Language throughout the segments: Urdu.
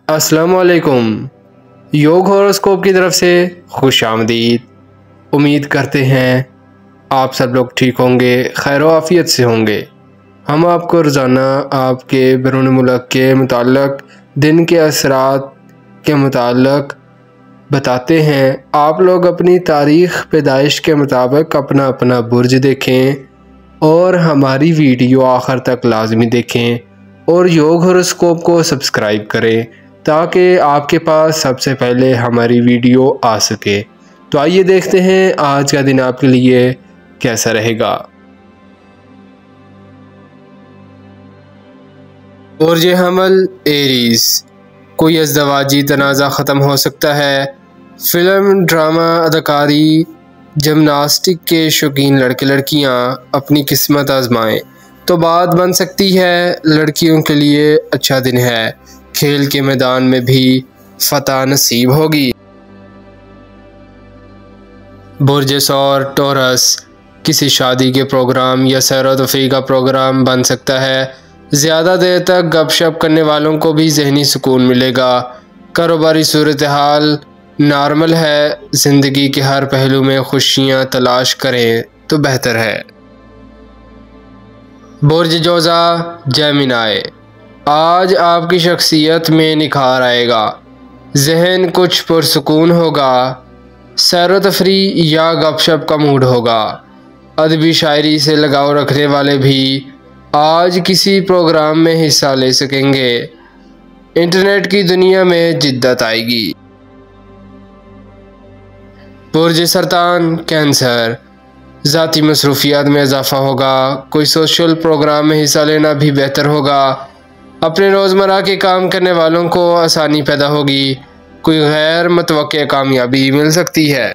السلام علیکم۔ یوگ ہاروسکوپ کی طرف سے خوش آمدید۔ امید کرتے ہیں آپ سب لوگ ٹھیک ہوں گے، خیر و عافیت سے ہوں گے۔ ہم آپ کو روزانہ آپ کے بیرون ملک کے متعلق دن کے اثرات کے متعلق بتاتے ہیں۔ آپ لوگ اپنی تاریخ پیدائش کے مطابق اپنا اپنا برج دیکھیں اور ہماری ویڈیو آخر تک لازمی دیکھیں اور یوگ ہاروسکوپ کو سبسکرائب کریں تاکہ آپ کے پاس سب سے پہلے ہماری ویڈیو آ سکے۔ تو آئیے دیکھتے ہیں آج کا دن آپ کے لیے کیسا رہے گا۔ برج حمل ایریز، کوئی ازدواجی تنازع ختم ہو سکتا ہے۔ فلم، ڈرامہ، اداکاری، جمناسٹک کے شوقین لڑکے لڑکیاں اپنی قسمت آزمائیں تو بات بن سکتی ہے۔ لڑکیوں کے لیے اچھا دن ہے، کھیل کے میدان میں بھی فتح نصیب ہوگی۔ برج ثور ٹورس، کسی شادی کے پروگرام یا سیر و تفریح کا پروگرام بن سکتا ہے۔ زیادہ دیر تک گپ شپ کرنے والوں کو بھی ذہنی سکون ملے گا۔ کاروباری صورتحال نارمل ہے۔ زندگی کے ہر پہلو میں خوشیاں تلاش کریں تو بہتر ہے۔ برج جوزا جیمنائی، آج آپ کی شخصیت میں نکھار آئے گا، ذہن کچھ پرسکون ہوگا، سیر و تفریح یا گپ شپ کا موڈ ہوگا۔ ادبی شاعری سے لگاؤ رکھنے والے بھی آج کسی پروگرام میں حصہ لے سکیں گے۔ انٹرنیٹ کی دنیا میں جدت آئے گی۔ برج سرطان کینسر، ذاتی مصروفیات میں اضافہ ہوگا، کوئی سوشل پروگرام میں حصہ لینا بھی بہتر ہوگا۔ اپنے روزمرہ کے کام کرنے والوں کو آسانی پیدا ہوگی، کوئی غیر متوقع کامیابی مل سکتی ہے۔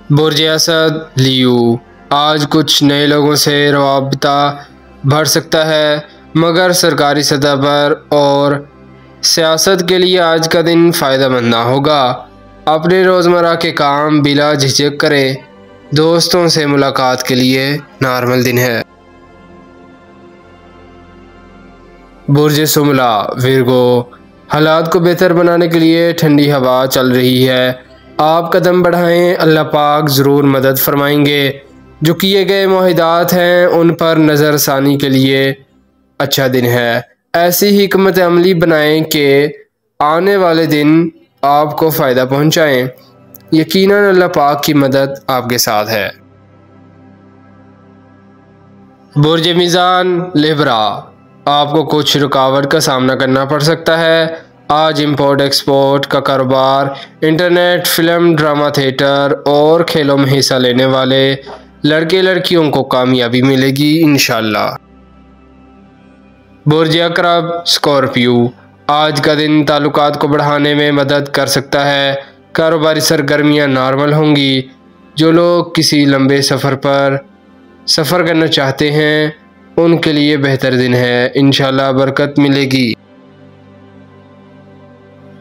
برج اسد لیو، آج کچھ نئے لوگوں سے رابطہ بڑھ سکتا ہے، مگر سرکاری سطح پر اور سیاست کے لیے آج کا دن فائدہ مند نہ ہوگا۔ اپنے روزمرہ کے کام بلا جھجک کریں۔ دوستوں سے ملاقات کے لیے نارمل دن ہے۔ برج شملہ ورگو، حالات کو بہتر بنانے کے لیے ٹھنڈی ہوا چل رہی ہے، آپ قدم بڑھائیں، اللہ پاک ضرور مدد فرمائیں گے۔ جو کیے گئے معاہدات ہیں ان پر نظر ثانی کے لیے اچھا دن ہے۔ ایسی حکمت عملی بنائیں کہ آنے والے دن آپ کو فائدہ پہنچائیں، یقیناً اللہ پاک کی مدد آپ کے ساتھ ہے۔ برج میزان لیبرا، آپ کو کچھ رکاوٹ کا سامنا کرنا پڑ سکتا ہے۔ آج امپورٹ ایکسپورٹ کا کاروبار، انٹرنیٹ، فلم، ڈرامہ، تھیٹر اور کھیلوں میں حصہ لینے والے لڑکے لڑکیوں کو کامیابی ملے گی انشاءاللہ۔ برج عقرب اسکارپیو، آج کا دن تعلقات کو بڑھانے میں مدد کر سکتا ہے، کاروباری سرگرمیاں نارمل ہوں گی۔ جو لوگ کسی لمبے سفر پر سفر کرنا چاہتے ہیں ان کے لیے بہتر دن ہے، انشاءاللہ برکت ملے گی۔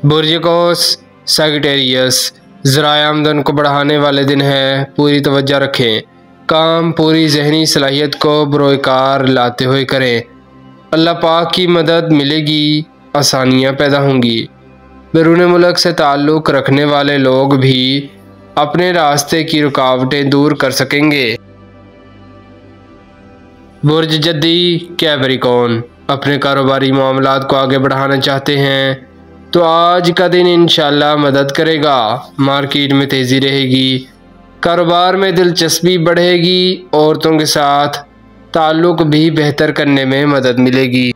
برج قوس سیجیٹیریس، ذرائع آمدن کو بڑھانے والے دن ہے، پوری توجہ رکھیں، کام پوری ذہنی صلاحیت کو بروئے کار لاتے ہوئے کریں، اللہ پاک کی مدد ملے گی، آسانیاں پیدا ہوں گی۔ بیرون ملک سے تعلق رکھنے والے لوگ بھی اپنے راستے کی رکاوٹیں دور کر سکیں گے۔ برج جدی کیپریکون، اپنے کاروباری معاملات کو آگے بڑھانا چاہتے ہیں تو آج کا دن انشاءاللہ مدد کرے گا، مارکیٹ میں تیزی رہے گی، کاروبار میں دلچسپی بڑھے گی، عورتوں کے ساتھ تعلق بھی بہتر کرنے میں مدد ملے گی۔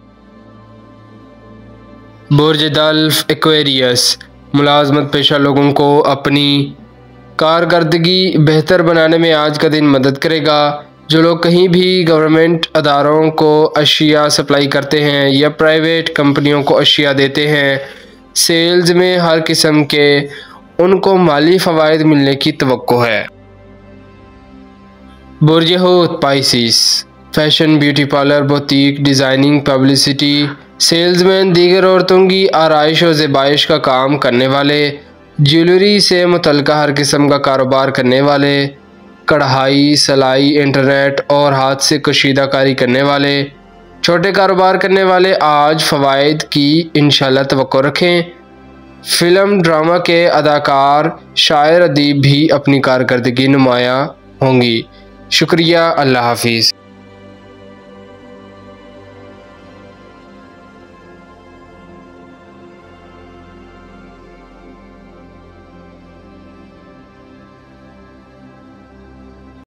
برج دلف ایکویریس، ملازمت پیشہ لوگوں کو اپنی کارکردگی بہتر بنانے میں آج کا دن مدد کرے گا۔ جو لوگ کہیں بھی گورنمنٹ اداروں کو اشیاء سپلائی کرتے ہیں یا پرائیویٹ کمپنیوں کو اشیاء دیتے ہیں، سیلز میں ہر قسم کے ان کو مالی فوائد ملنے کی توقع ہے۔ برج حوت Pisces, fashion, beauty parlour, boutique, designing, publicity, salesman, دیگر عورتوں کی آرائش و زیبائش کا کام کرنے والے، جیولری سے متعلقہ ہر قسم کا کاروبار کرنے والے، کڑھائی، سلائی، انٹرنیٹ اور ہاتھ سے کشیدہ کاری کرنے والے، چھوٹے کاروبار کرنے والے آج فوائد کی انشاءاللہ توقع رکھیں۔ فلم ڈرامہ کے اداکار، شاعر، ادیب بھی اپنی کارکردگی نمایاں ہوں گی۔ شکریہ، اللہ حافظ۔